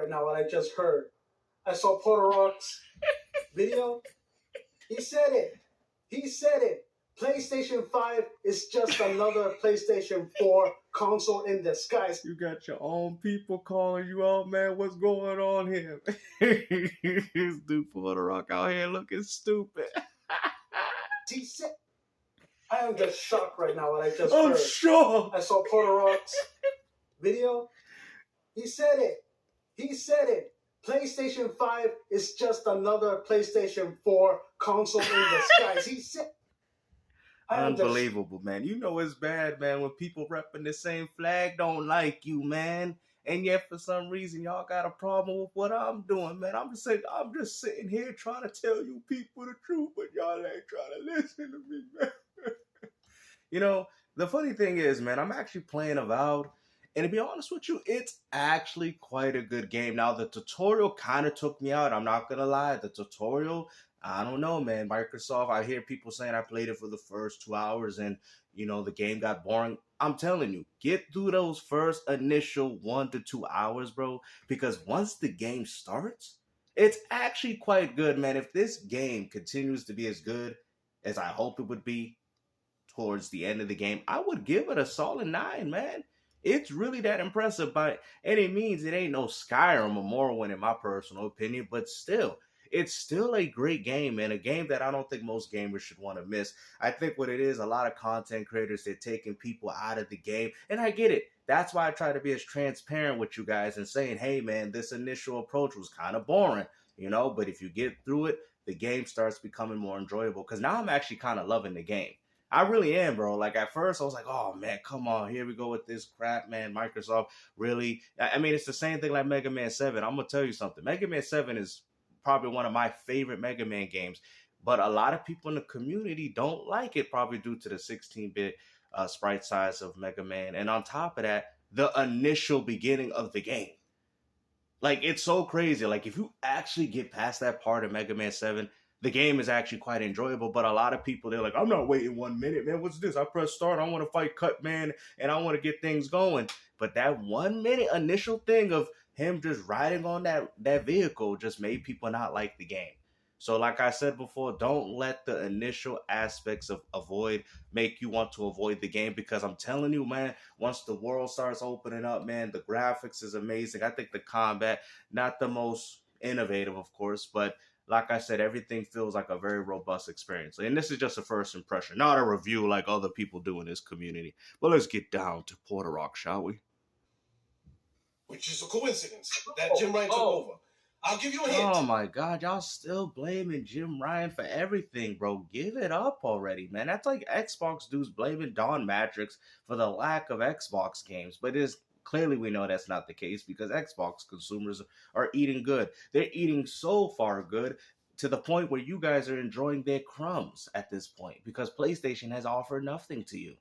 right now what I just heard. I saw Portorock's video. He said it. He said it. PlayStation 5 is just another PlayStation 4 console in disguise. You got your own people calling you out, man. What's going on here? This dude Puertorock out here looking stupid. He said, I am just shocked right now what I just I'm heard. sure. I saw Puertorock's video. He said it. He said it. PlayStation 5 is just another PlayStation 4 console in disguise. He said. Unbelievable, man. You know it's bad, man, when people repping the same flag don't like you, man. And yet for some reason y'all got a problem with what I'm doing, man. I'm just sitting here trying to tell you people the truth, but y'all ain't trying to listen to me, man. You know, the funny thing is, man, I'm actually playing Avowed. And to be honest with you, it's actually quite a good game. Now, the tutorial kind of took me out. I'm not going to lie. The tutorial, I don't know, man. Microsoft, I hear people saying I played it for the first 2 hours and, you know, the game got boring. I'm telling you, get through those first initial 1 to 2 hours, bro. Because once the game starts, it's actually quite good, man. If this game continues to be as good as I hope it would be towards the end of the game, I would give it a solid 9, man. It's really that impressive. By any means, it ain't no Skyrim or Morrowind in my personal opinion, but still, it's still a great game, and a game that I don't think most gamers should want to miss. I think what it is, a lot of content creators, they're taking people out of the game, and I get it. That's why I try to be as transparent with you guys and saying, hey, man, this initial approach was kind of boring, you know, but if you get through it, the game starts becoming more enjoyable, because now I'm actually kind of loving the game. I really am, bro. Like, at first, I was like, oh, man, come on. Here we go with this crap, man. Microsoft, really? I mean, it's the same thing like Mega Man 7. I'm going to tell you something. Mega Man 7 is probably one of my favorite Mega Man games. But a lot of people in the community don't like it, probably due to the 16-bit sprite size of Mega Man. And on top of that, the initial beginning of the game. Like, it's so crazy. Like, if you actually get past that part of Mega Man 7, the game is actually quite enjoyable, but a lot of people, they're like, I'm not waiting 1 minute, man. What's this? I press start. I want to fight Cut Man, and I want to get things going. But that 1 minute initial thing of him just riding on that vehicle just made people not like the game. So like I said before, don't let the initial aspects of avoid make you want to avoid the game, because I'm telling you, man, once the world starts opening up, man, the graphics is amazing. I think the combat, not the most innovative, of course, but like I said, everything feels like a very robust experience. And this is just a first impression, not a review like other people do in this community. But let's get down to Puertorock, shall we? Which is a coincidence that Jim Ryan took over. I'll give you a hint. Oh my God, y'all still blaming Jim Ryan for everything, bro. Give it up already, man. That's like Xbox dudes blaming Don Matrix for the lack of Xbox games. But it's clearly, we know that's not the case, because Xbox consumers are eating good. They're eating so far good to the point where you guys are enjoying their crumbs at this point, because PlayStation has offered nothing to you.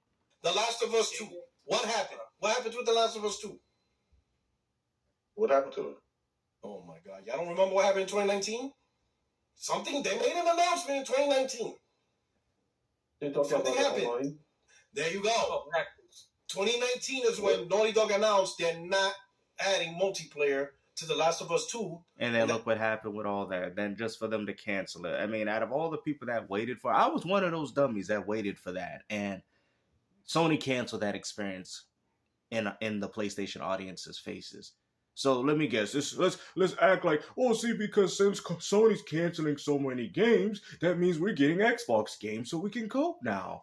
The Last of Us 2. What happened? What happened with The Last of Us 2? What happened to it? Oh my God. Y'all don't remember what happened in 2019? They made an announcement in 2019. Something happened. There you go. 2019 is when Naughty Dog announced they're not adding multiplayer to The Last of Us 2. And then look what happened with all that. Then just for them to cancel it. I mean, out of all the people that waited for, I was one of those dummies that waited for that. And Sony canceled that experience in the PlayStation audience's faces. So let me guess. Let's act like, oh, see, because since Sony's canceling so many games, that means we're getting Xbox games so we can cope now.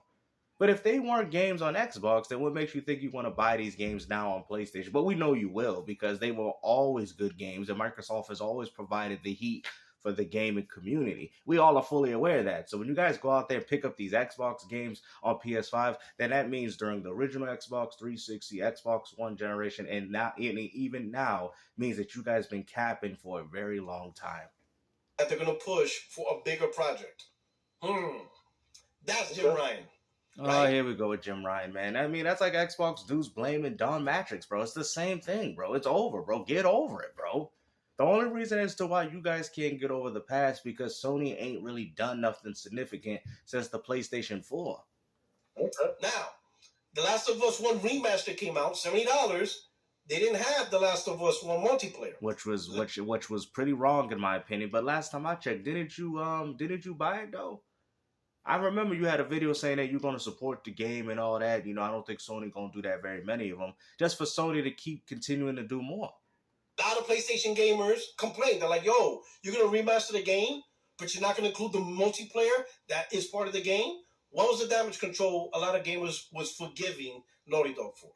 But if they weren't games on Xbox, then what makes you think you want to buy these games now on PlayStation? But we know you will, because they were always good games, and Microsoft has always provided the heat for the gaming community. We all are fully aware of that. So when you guys go out there and pick up these Xbox games on PS5, then that means during the original Xbox 360, Xbox One generation, and now even now, means that you guys been capping for a very long time. That they're going to push for a bigger project. That's Jim Ryan. Right. Oh, here we go with Jim Ryan, man. I mean, that's like Xbox dudes blaming Don Matrix, bro. It's the same thing, bro. It's over, bro. Get over it, bro. The only reason as to why you guys can't get over the past, because Sony ain't really done nothing significant since the PlayStation 4. Okay. Now, The Last of Us 1 remaster came out, $70. they didn't have The Last of Us 1 multiplayer. Which was pretty wrong in my opinion. But last time I checked, didn't you buy it though? I remember you had a video saying that you're gonna support the game and all that. You know, I don't think Sony gonna do that very many of them. Just for Sony to keep continuing to do more. A lot of PlayStation gamers complain. They're like, yo, you're going to remaster the game, but you're not going to include the multiplayer that is part of the game? What was the damage control a lot of gamers was forgiving Naughty Dog for?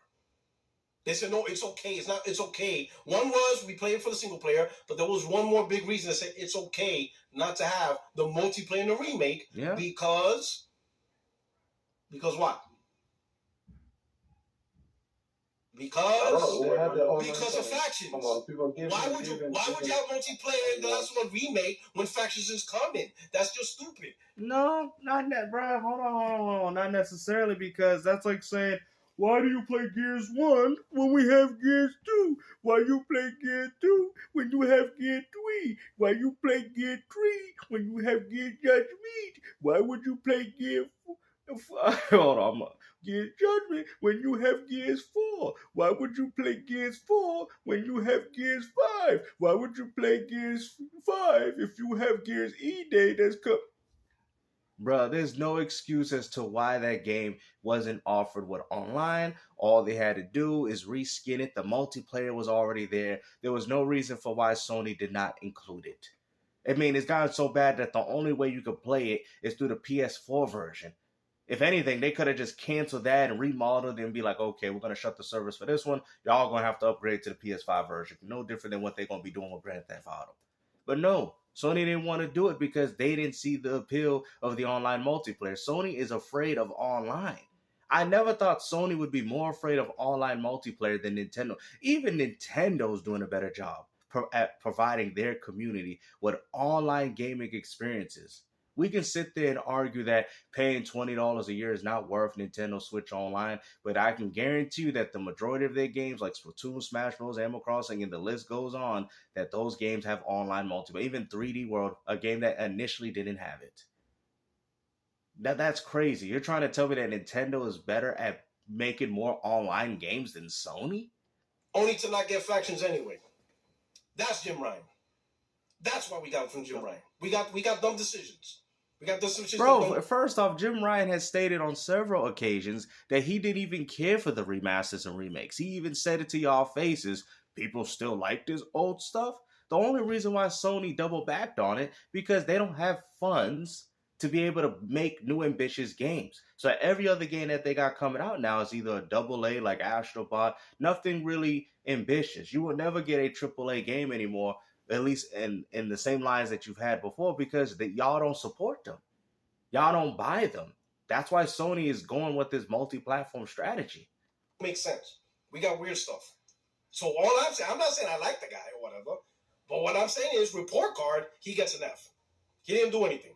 They said, no, it's okay. It's okay. One was we played for the single player, but there was one more big reason that said it's okay not to have the multiplayer in the remake because what? Because of factions. Why would you have multiplayer in the last one remake when factions is coming? That's just stupid. No, not that, bro. Hold on. Not necessarily, because that's like saying, why do you play Gears 1 when we have Gears 2? Why you play Gears 2 when you have Gears 3? Why you play Gears 3 when you have Gears Judgment? Why would you play Gears 4? Hold on, Gears Judgment when you have Gears 4? Why would you play Gears 4 when you have Gears 5? Why would you play Gears 5 if you have Gears E-Day that's come? Bruh, there's no excuse as to why that game wasn't offered with online. All they had to do is reskin it. The multiplayer was already there. There was no reason for why Sony did not include it. I mean, it's gotten so bad that the only way you could play it is through the PS4 version. If anything, they could have just canceled that and remodeled and be like, okay, we're going to shut the service for this one. Y'all going to have to upgrade to the PS5 version. No different than what they're going to be doing with Grand Theft Auto. But no, Sony didn't want to do it because they didn't see the appeal of the online multiplayer. Sony is afraid of online. I never thought Sony would be more afraid of online multiplayer than Nintendo. Even Nintendo's doing a better job at providing their community with online gaming experiences. We can sit there and argue that paying $20 a year is not worth Nintendo Switch Online, but I can guarantee you that the majority of their games, like Splatoon, Smash Bros., Animal Crossing, and the list goes on, that those games have online multiplayer. Even 3D World, a game that initially didn't have it. That's crazy. You're trying to tell me that Nintendo is better at making more online games than Sony? Only to not get factions anyway. That's Jim Ryan. That's why we got it from Jim Ryan. We got dumb decisions. We got decisions. Bro, first off, Jim Ryan has stated on several occasions that he didn't even care for the remasters and remakes. He even said it to y'all faces. People still like this old stuff. The only reason why Sony double backed on it, because they don't have funds to be able to make new ambitious games. So every other game that they got coming out now is either a AA like Astrobot, nothing really ambitious. You will never get a AAA game anymore, at least in the same lines that you've had before, because y'all don't support them. Y'all don't buy them. That's why Sony is going with this multi-platform strategy. Makes sense. We got weird stuff. So all I'm saying, I'm not saying I like the guy or whatever, but what I'm saying is report card, he gets an F. He didn't do anything,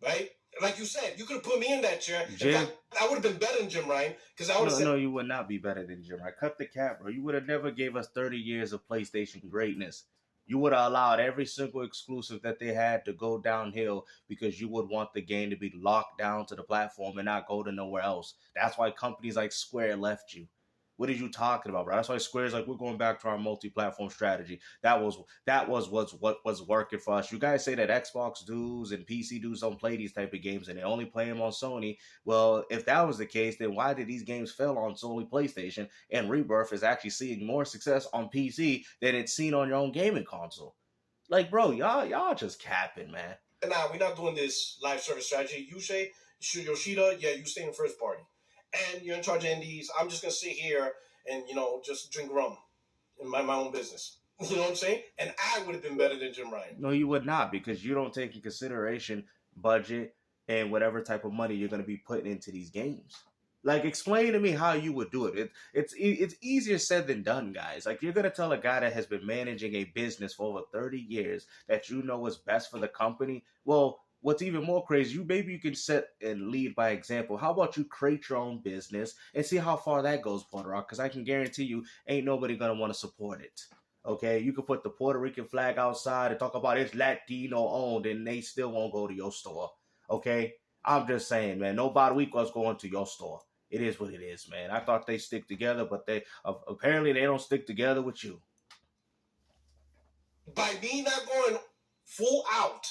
right? Like you said, you could have put me in that chair. I would have been better than Jim Ryan, because I would have said... No, you would not be better than Jim Ryan. Cut the cap, bro. You would have never gave us 30 years of PlayStation greatness. You would have allowed every single exclusive that they had to go downhill because you would want the game to be locked down to the platform and not go to nowhere else. That's why companies like Square left you. What are you talking about, bro? That's why Square's like, we're going back to our multi-platform strategy. That was what was working for us. You guys say that Xbox dudes and PC dudes don't play these type of games and they only play them on Sony. Well, if that was the case, then why did these games fail on Sony PlayStation and Rebirth is actually seeing more success on PC than it's seen on your own gaming console? Like, bro, y'all just capping, man. Nah, we're not doing this live service strategy. You say, Yoshida, yeah, you stay in first party. And you're in charge of indies. I'm just going to sit here and, just drink rum and mind my own business. You know what I'm saying? And I would have been better than Jim Ryan. No, you would not, because you don't take in consideration budget and whatever type of money you're going to be putting into these games. Like, explain to me how you would do it. It's easier said than done, guys. Like, you're going to tell a guy that has been managing a business for over 30 years that you know is best for the company. Well, what's even more crazy, maybe you can set and lead by example. How about you create your own business and see how far that goes, Puertorock? Because I can guarantee you, ain't nobody going to want to support it. Okay? You can put the Puerto Rican flag outside and talk about it's Latino owned and they still won't go to your store. Okay? I'm just saying, man, nobody was going to your store. it is what it is, man. I thought they stick together, but they apparently they don't stick together with you. By me not going full out,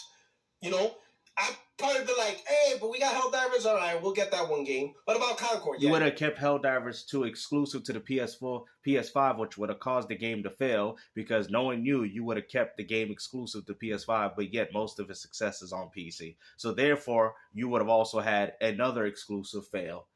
I'd probably be like, hey, but we got Helldivers. All right, we'll get that one game. What about Concord? You would have kept Helldivers 2 exclusive to the PS4, PS5, which would have caused the game to fail because knowing you would have kept the game exclusive to PS5, but yet most of its success is on PC. So therefore, you would have also had another exclusive fail.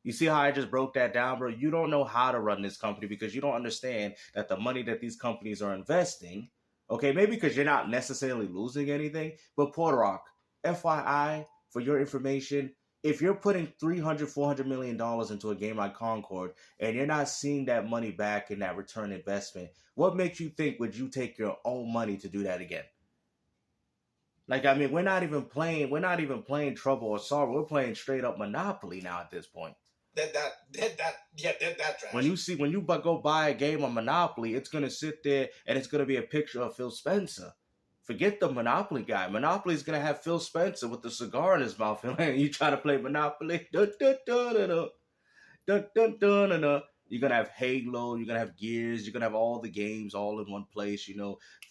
You see how I just broke that down, bro? You don't know how to run this company because you don't understand that the money that these companies are investing, okay, maybe because you're not necessarily losing anything, but Puertorock, FYI, for your information, if you're putting $300, $400 million into a game like Concord and you're not seeing that money back in that return investment, what makes you think would you take your own money to do that again? Like, I mean, we're not even playing Trouble or Sorrow. We're playing straight up Monopoly now at this point. That trash. When you go buy a game on Monopoly, it's gonna sit there and it's gonna be a picture of Phil Spencer. Forget the Monopoly guy. Monopoly's gonna have Phil Spencer with the cigar in his mouth, and you try to play Monopoly. Dun, dun, dun, dun, dun. Dun, dun, dun, dun, dun. You're gonna have Halo. You're gonna have Gears. You're gonna have all the games all in one place.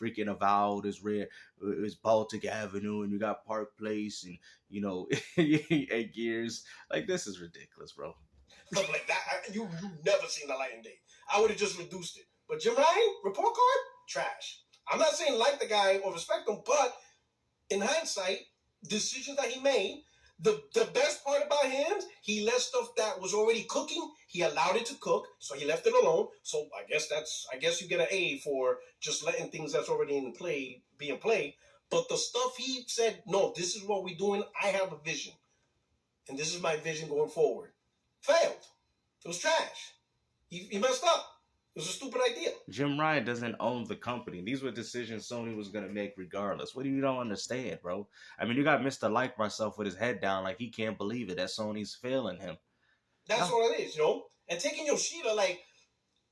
Freaking Avowed is rare. It's Baltic Avenue, and you got Park Place, and and Gears. Like, this is ridiculous, bro. Stuff like that, you never seen the light of day. I would have just reduced it. But Jim Ryan, report card, trash. I'm not saying like the guy or respect him, but in hindsight, decisions that he made, the best part about him, he let stuff that was already cooking, he allowed it to cook, so he left it alone. So I guess you get an A for just letting things that's already in play be in play. But the stuff he said, no, this is what we're doing. I have a vision, and this is my vision going forward. Failed. It was trash. He messed up. It was a stupid idea. Jim Ryan doesn't own the company. These were decisions Sony was going to make regardless. What do you don't understand, bro? I mean, you got Mr. Like Myself with his head down like he can't believe it that Sony's failing him. That's what it is, And taking Yoshida, like,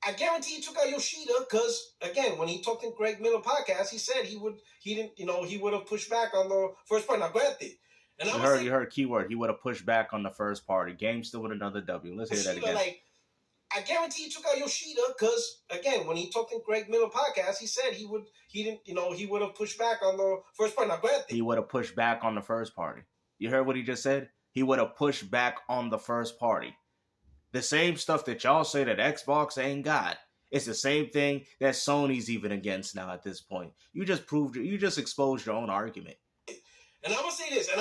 I guarantee he took out Yoshida because, again, when he talked in Greg Miller podcast, he said he would have pushed back on the first part. Now, granted. And you heard keyword. He would have pushed back on the first party. Game still with another W. Let's hear that again. Like, I guarantee he took out Yoshida because, again, when he talked in Greg Miller podcast, he said he would have pushed back on the first party. Now, granted. He would have pushed back on the first party. You heard what he just said? He would have pushed back on the first party. The same stuff that y'all say that Xbox ain't got. It's the same thing that Sony's even against now at this point. You just exposed your own argument. And I'm gonna say this, and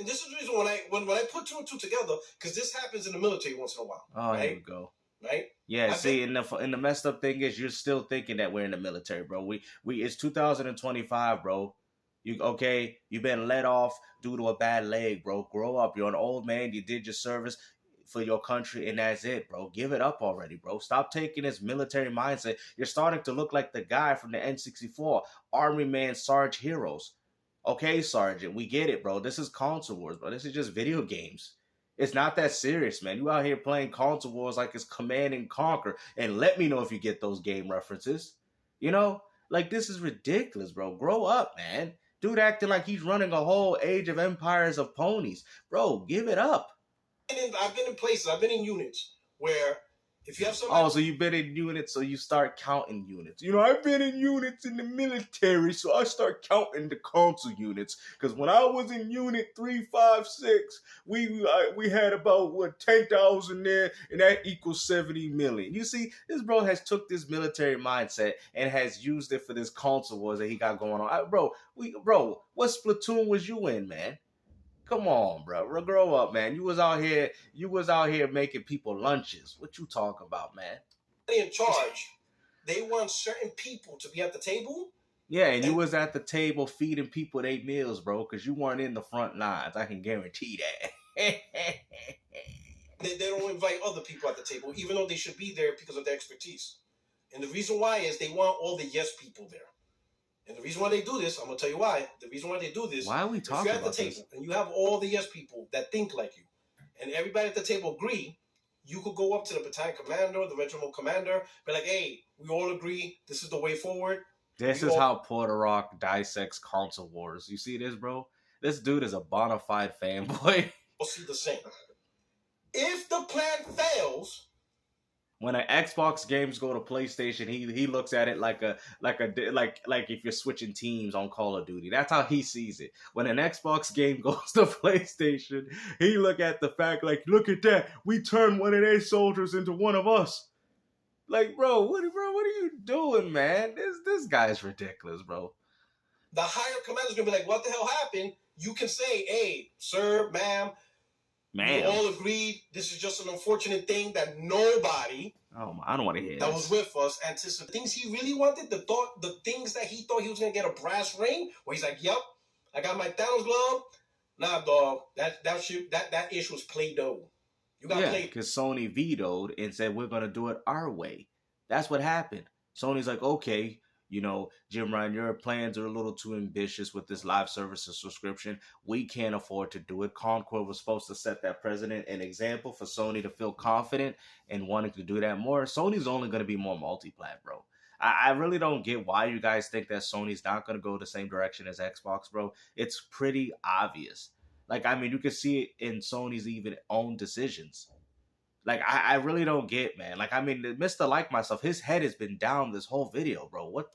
this is the reason when I put two and two together, because this happens in the military once in a while. Oh, right? Here we go. Right? Yeah. And the messed up thing is, you're still thinking that we're in the military, bro. It's 2025, bro. You've been let off due to a bad leg, bro. Grow up. You're an old man. You did your service for your country, and that's it, bro. Give it up already, bro. Stop taking this military mindset. You're starting to look like the guy from the N64, Army Man Sarge Heroes. Okay, Sergeant, we get it, bro. This is console wars, bro. This is just video games. It's not that serious, man. You out here playing console wars like it's Command and Conquer, and let me know if you get those game references. Like, this is ridiculous, bro. Grow up, man. Dude acting like he's running a whole Age of Empires of ponies. Bro, give it up. I've been in places, I've been in units where if you have somebody... Oh, so you've been in units, so you start counting units. I've been in units in the military, so I start counting the console units. Because when I was in Unit 356, we had about, 10,000 there, and that equals 70 million. You see, this bro has took this military mindset and has used it for this console wars that he got going on. Bro, what Splatoon was you in, man? Come on, bro. Grow up, man. You was out here making people lunches. What you talking about, man? In charge, they want certain people to be at the table. Yeah, and you was at the table feeding people their meals, bro, because you weren't in the front lines. I can guarantee that. They don't invite other people at the table, even though they should be there because of their expertise. And the reason why is they want all the yes people there. And the reason why they do this, I'm going to tell you why. The reason why they do this, why are we talking if you're at about the table this? and you have all the yes people that think like you, and everybody at the table agree, you could go up to the battalion commander, the regimental commander, be like, hey, we all agree, this is the way forward. This is how Puertorock dissects console wars. You see this, bro? This dude is a bona fide fanboy. We'll see the same. If the plan fails, when an Xbox games go to PlayStation, he looks at it like if you're switching teams on Call of Duty. That's how he sees it. When an Xbox game goes to PlayStation, he look at the fact like, look at that, we turned one of their soldiers into one of us. Like, bro, what are you doing, man? This guy's ridiculous, bro. The higher commander's gonna be like, what the hell happened? You can say, hey, sir, ma'am. We all agreed this is just an unfortunate thing that nobody I don't want to hear that was with us anticipated. Things he really wanted, the things that he thought he was gonna get a brass ring, where he's like, yep, I got my Thanos glove. Nah, dog, that issue was Play-Doh. You got played. Because Sony vetoed and said we're gonna do it our way. That's what happened. Sony's like, okay, you know, Jim Ryan, your plans are a little too ambitious with this live services subscription. We can't afford to do it. Concord was supposed to set that precedent and example for Sony to feel confident and wanting to do that more. Sony's only going to be more multi-plat, bro. I really don't get why you guys think that Sony's not going to go the same direction as Xbox, bro. It's pretty obvious. Like, I mean, you can see it in Sony's even own decisions. Like, I really don't get, man. Like, I mean, Mr. Like Myself, his head has been down this whole video, bro. What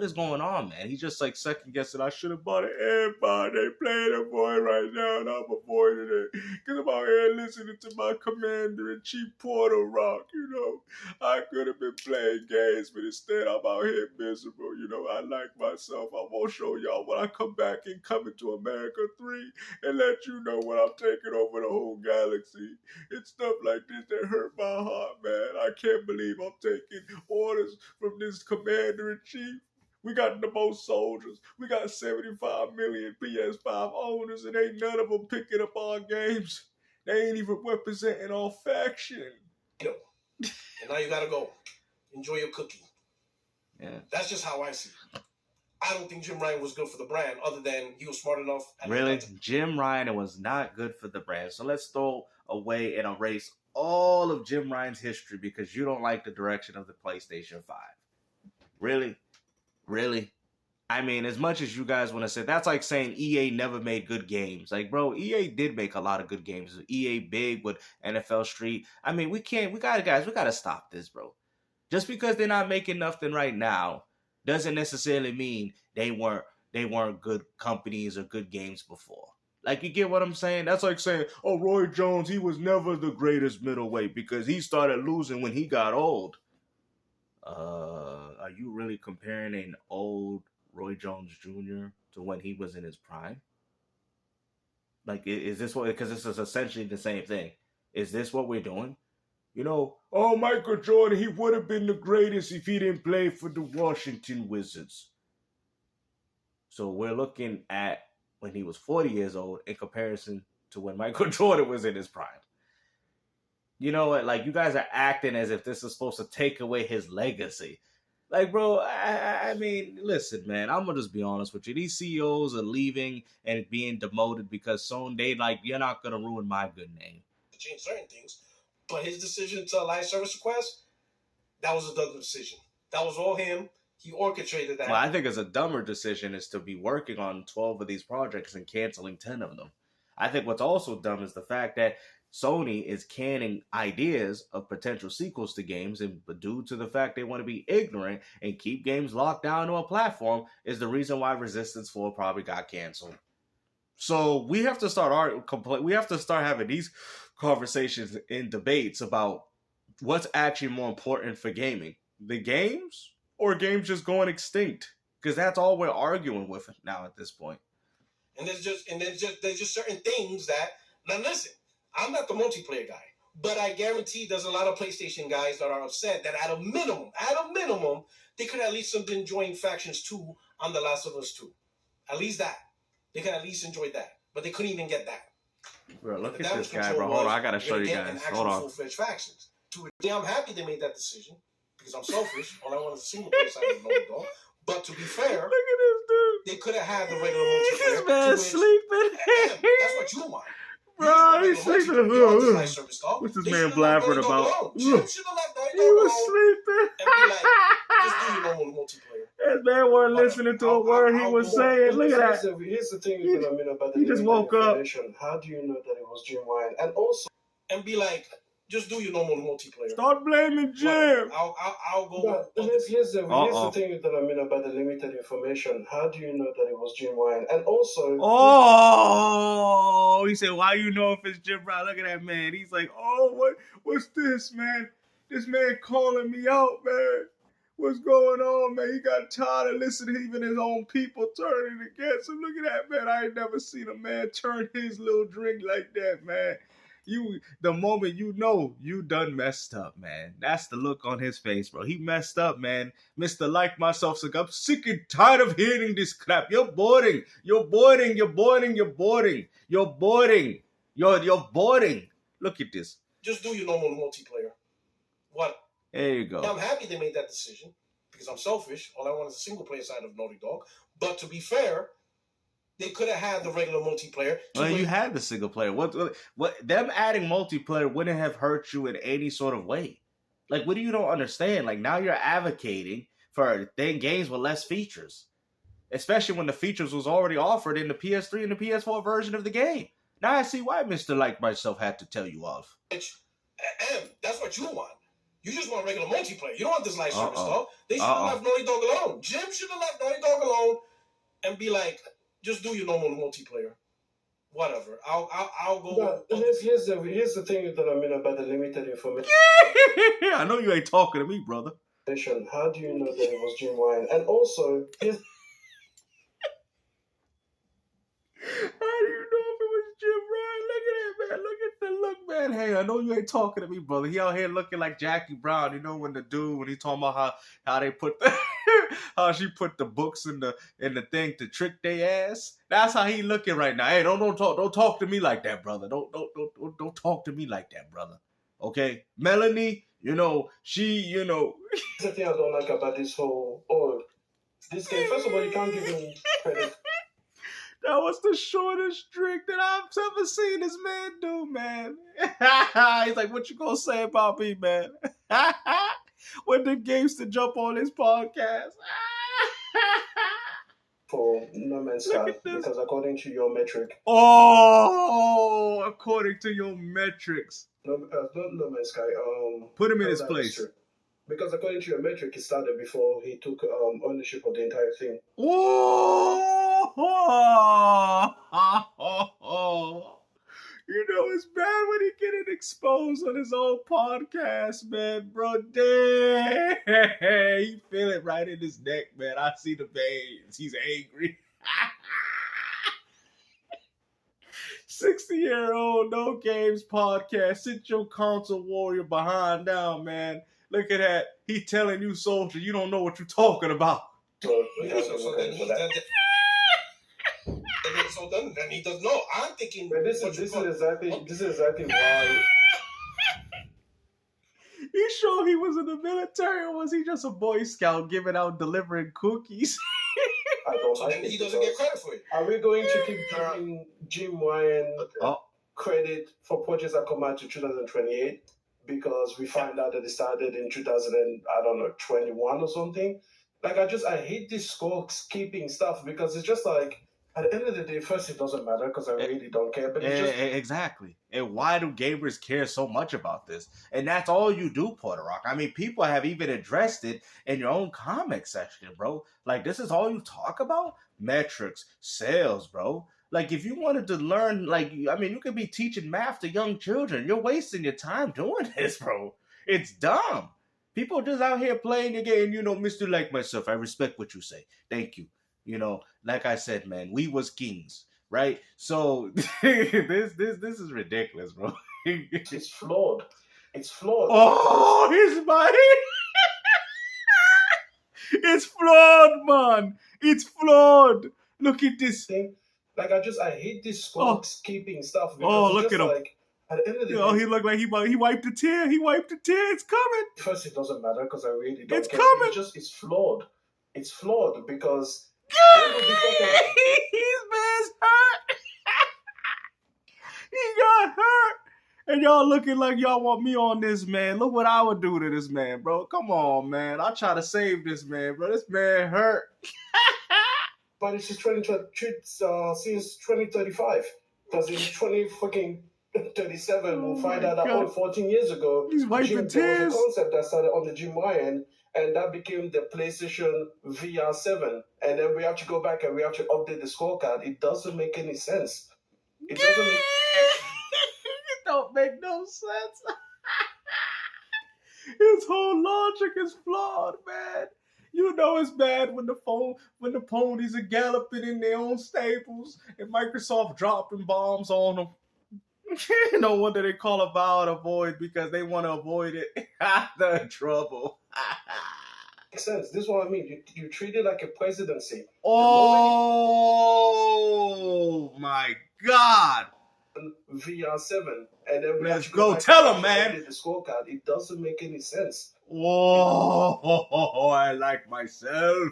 is going on, man? He's just, like, second-guessing. I should have bought an AirPod. They playing it for it right now, and I'm avoiding it. Because I'm out here listening to my Commander-in-Chief Portorock, you know. I could have been playing games, but instead I'm out here miserable, you know. I like myself. I won't show y'all when I come back in Coming to America 3 and let you know when I'm taking over the whole galaxy. It's stuff like this that hurt my heart, man. I can't believe I'm taking orders from this Commander-in-Chief. We got the most soldiers. We got 75 million PS5 owners, and ain't none of them picking up our games. They ain't even representing our faction. And now you gotta go. Enjoy your cookie. Yeah. That's just how I see it. I don't think Jim Ryan was good for the brand, other than he was smart enough. Really? Jim Ryan was not good for the brand. So let's throw away and erase all of Jim Ryan's history because you don't like the direction of the PlayStation 5. Really? Really? I mean, as much as you guys want to say, that's like saying EA never made good games. Like, bro, EA did make a lot of good games. EA big with NFL Street. I mean, we gotta stop this, bro. Just because they're not making nothing right now doesn't necessarily mean they weren't good companies or good games before. Like, you get what I'm saying? That's like saying, oh, Roy Jones, he was never the greatest middleweight because he started losing when he got old. Are you really comparing an old Roy Jones Jr. to when he was in his prime? Like, is this what, because this is essentially the same thing. Is this what we're doing? You know, oh, Michael Jordan, he would have been the greatest if he didn't play for the Washington Wizards. So we're looking at when he was 40 years old in comparison to when Michael Jordan was in his prime. You know what? Like, you guys are acting as if this is supposed to take away his legacy. Like, bro, I mean, listen, man, I'm going to just be honest with you. These CEOs are leaving and being demoted because they like, you're not going to ruin my good name. To change certain things. But his decision to live service request, that was a dumb decision. That was all him. He orchestrated that. Well, I think it's a dumber decision is to be working on 12 of these projects and canceling 10 of them. I think what's also dumb is the fact that Sony is canning ideas of potential sequels to games, and due to the fact they want to be ignorant and keep games locked down to a platform is the reason why Resistance 4 probably got canceled. So we have to start having these conversations and debates about what's actually more important for gaming. The games or games just going extinct? Because that's all we're arguing with now at this point. And there's just certain things that, now listen, I'm not the multiplayer guy, but I guarantee there's a lot of PlayStation guys that are upset that at a minimum, they could at least have been enjoying Factions 2 on The Last of Us 2. At least that. They could at least enjoy that. But they couldn't even get that. Bro, look at this guy, bro. Hold on, I gotta show you guys. Hold on. Full-fledged Factions. I'm happy they made that decision because I'm selfish. All I want is a single player side of Naughty Dog. But to be fair, look at this dude. They could have had the regular multiplayer. This man sleeping. That's what you want. Bro, he's sleeping. What's this man blabbering about? He was sleeping. Just do your normal multiplayer. That man wasn't listening to a word he was saying. Look at that. Here's the thing, about the he just woke up. How do you know that it was Jim Ryan? And also, and be like, just do your normal multiplayer. Start blaming Jim. I'll go. But here's the thing that I mean about the limited information. How do you know that it was Jim Ryan? And also, he said, "Why you know if it's Jim Ryan?" Look at that man. He's like, "Oh, what's this, man? This man calling me out, man. What's going on, man? He got tired of listening to even his own people turning against him. Look at that, man. I ain't never seen a man turn his little drink like that, man." The moment you know you done messed up, man. That's the look on his face, bro. He messed up, man. Mr. Like myself, so I'm sick and tired of hearing this crap. You're boring. You're boring. You're boring. You're boring. You're boring. You're boring. Look at this. Just do your normal multiplayer. What? There you go. I'm happy they made that decision because I'm selfish. All I want is a single player side of Naughty Dog. But to be fair, they could have had the regular multiplayer. Well, you had the single player. What? Them adding multiplayer wouldn't have hurt you in any sort of way. Like, what do you don't understand? Like, now you're advocating for games with less features, especially when the features was already offered in the PS3 and the PS4 version of the game. Now I see why Mr. Like myself had to tell you off. And that's what you want. You just want regular multiplayer. You don't want this live service, dog. They should have left Naughty Dog alone. Jim should have left Naughty Dog alone and be like, just do your normal multiplayer. Whatever. I'll go. But here's the thing that I mean about the limited information. I know you ain't talking to me, brother. How do you know that it was Jim Ryan? And also, how do you know if it was Jim Ryan? Look at that, man. Look at the look, man. Hey, I know you ain't talking to me, brother. He out here looking like Jackie Brown. You know when he talking about how they put the how she put the books in the thing to trick their ass. That's how he looking right now. Hey, don't talk to me like that, brother. Don't talk to me like that, brother. Okay, Melanie. She. the thing I don't like about this whole this game. First of all, you can't give him credit. That was the shortest drink that I've ever seen this man do, man. He's like, what you gonna say about me, man? When the games to jump on this podcast. For No Man's Sky, because according to your metric. According to your metrics. Not No Man's Sky. Put him in his place. Because according to your metric, he started before he took ownership of the entire thing. It's bad when he getting exposed on his own podcast, man, bro. Damn, he feel it right in his neck, man. I see the veins. He's angry. 60-year-old No Games podcast. Sit your console warrior behind down, man. Look at that. He telling you, soldier, you don't know what you're talking about. So then he does know. I'm thinking. But this is exactly why. You sure he was in the military, or was he just a Boy Scout delivering cookies? I don't so then he doesn't get credit for it. Are we going to keep giving Jim Ryan credit for projects that come out to 2028? Because we find out that it started in 2021 or something. Like, I hate this score-keeping stuff because it's just like, at the end of the day, first, it doesn't matter because I really don't care. But exactly. And why do gamers care so much about this? And that's all you do, Puertorock. I mean, people have even addressed it in your own comment section, bro. Like, this is all you talk about? Metrics, sales, bro. Like, if you wanted to learn, you could be teaching math to young children. You're wasting your time doing this, bro. It's dumb. People just out here playing the game. Mr. Like myself, I respect what you say. Thank you. Like I said, man, we was kings, right? So this is ridiculous, bro. It's flawed. It's flawed. Oh, his body. It's flawed, man. It's flawed. Look at this thing. Like, I hate this score-keeping stuff. Look at him. Like, at the end of the day, he looked like he wiped a tear. He wiped a tear. It's coming. First, it doesn't matter because I really don't care. Coming. It's flawed. It's flawed because his man's hurt. He got hurt. And y'all looking like y'all want me on this, man. Look what I would do to this man, bro. Come on, man. I'll try to save this man, bro. This man hurt. But it's just since 2035. Because in 20 fucking 37 Oh will find my out that, God. 14 years ago, He's wiping there was tears. a concept that started on the Jim Ryan, and that became the PlayStation VR7. And then we have to go back and we have to update the scorecard. It doesn't make any sense. It doesn't make It don't make no sense. His whole logic is flawed, man. You know it's bad when the ponies are galloping in their own stables and Microsoft dropping bombs on them. No wonder they call a vow to void, because they want to avoid it. The trouble. Makes sense. This is what I mean. You treat it like a presidency. Oh my God. VR7, and then we Let's have to go. back Tell and him, man. update the scorecard. It doesn't make any sense. Oh, I like myself.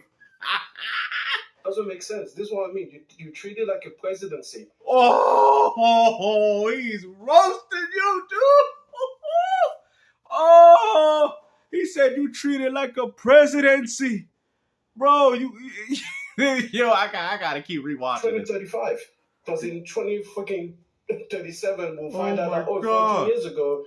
Doesn't make sense. This is what I mean. You treat it like a presidency. Oh, he's roasting you, dude. Oh, he said you treat it like a presidency, bro. Yo, I gotta keep rewatching this. 2035, because in 2037 we'll find out that 14 years ago,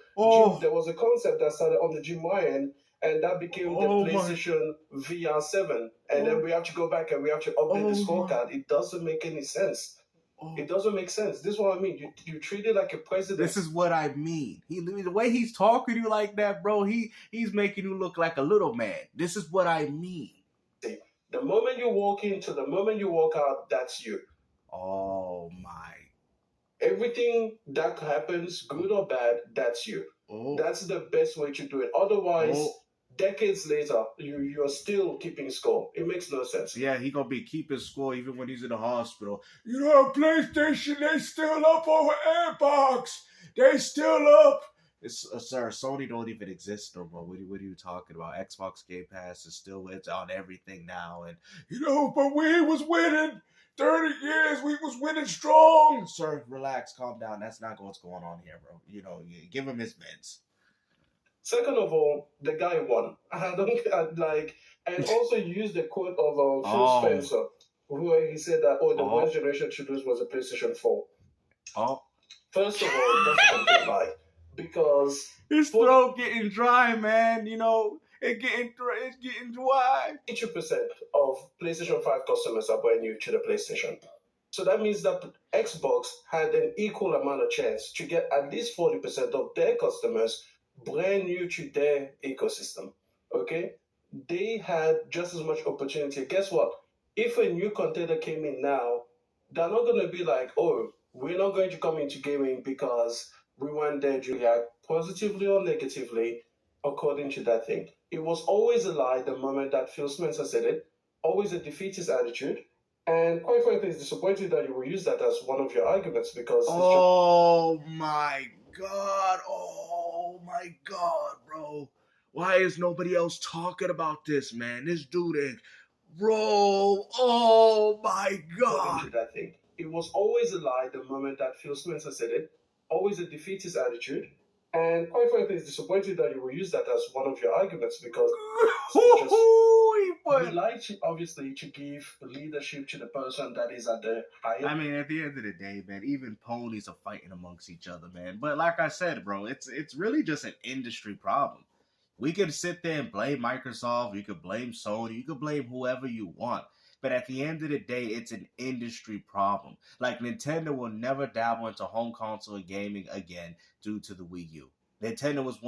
there was a concept that started on the Jim Ryan, and that became the PlayStation VR7. And then we have to go back and we have to update the scorecard. It doesn't make any sense. It doesn't make sense. This is what I mean. You treat it like a president. This is what I mean. The way he's talking to you like that, bro, he's making you look like a little man. This is what I mean. The moment you walk in to the moment you walk out, that's you. Oh my. Everything that happens, good or bad, that's you. That's the best way to do it. Otherwise, decades later, you're still keeping score. It makes no sense. Yeah, he gonna be keeping score even when he's in the hospital. You know, PlayStation, they still up over Xbox. They still up. Sir, Sony don't even exist no more. What are you talking about? Xbox Game Pass is still on everything now, and but we was winning 30 years. We was winning strong. Sir, relax, calm down. That's not what's going on here, bro. Give him his meds. Second of all, the guy won. And also use the quote of Phil Spencer, where he said that the worst generation to lose was a PlayStation 4. First of all, that's a complete lie. Because his throat getting dry, man. It's getting dry. 80% of PlayStation 5 customers are brand new to the PlayStation. So that means that Xbox had an equal amount of chance to get at least 40% of their customers brand new to their ecosystem. Okay? They had just as much opportunity. Guess what? If a new contender came in now, they're not going to be like, we're not going to come into gaming because we weren't there to react positively or negatively according to that thing. It was always a lie the moment that Phil Spencer said it, always a defeatist attitude, and quite frankly, it's disappointing that you will use that as one of your arguments because... Oh my God, bro. Why is nobody else talking about this, man? This dude is... Bro, oh my God. That thing. It was always a lie the moment that Phil Spencer said it, always a defeatist attitude, and quite frankly, it's disappointing that you will use that as one of your arguments because we like to, obviously, to give leadership to the person that is at the higher. I mean, at the end of the day, man, even ponies are fighting amongst each other, man. But like I said, bro, it's really just an industry problem. We could sit there and blame Microsoft, you could blame Sony, you could blame whoever you want. But at the end of the day, it's an industry problem. Like, Nintendo will never dabble into home console gaming again due to the Wii U. Nintendo was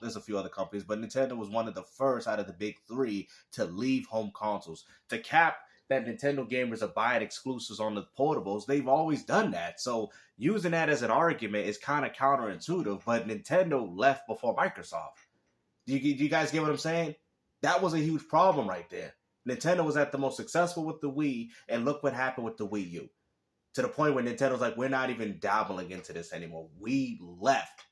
there's a few other companies, but Nintendo was one of the first out of the big three to leave home consoles. To cap that Nintendo gamers are buying exclusives on the portables, they've always done that. So using that as an argument is kind of counterintuitive, but Nintendo left before Microsoft. Do you guys get what I'm saying? That was a huge problem right there. Nintendo was at the most successful with the Wii, and look what happened with the Wii U. To the point where Nintendo's like, we're not even dabbling into this anymore. We left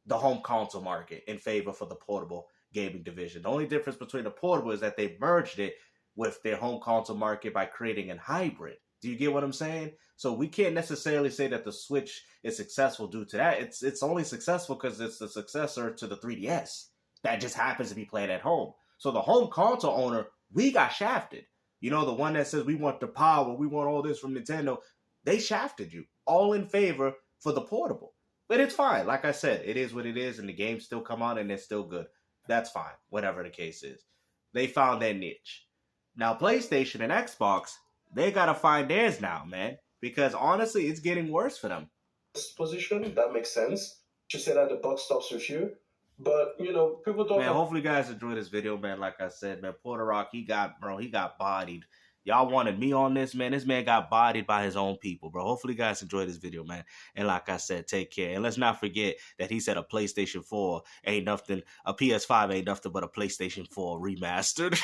the home console market in favor for the portable gaming division. The only difference between the portable is that they merged it with their home console market by creating a hybrid. Do you get what I'm saying? So we can't necessarily say that the Switch is successful due to that. It's only successful because it's the successor to the 3DS that just happens to be played at home. So the home console owner, we got shafted. The one that says we want the power, we want all this from Nintendo, they shafted you, all in favor for the portable. But it's fine. Like I said, it is what it is, and the games still come out and they're still good. That's fine. Whatever the case is. They found their niche. Now, PlayStation and Xbox, they got to find theirs now, man. Because honestly, it's getting worse for them. Position, that makes sense. You say that the buck stops with you. But, you know, people don't... Man, hopefully you guys enjoy this video, man. Like I said, man, Puertorock, he got bodied. Y'all wanted me on this, man. This man got bodied by his own people, bro. Hopefully you guys enjoy this video, man. And like I said, take care. And let's not forget that he said a PlayStation 4 ain't nothing, a PS5 ain't nothing but a PlayStation 4 remastered.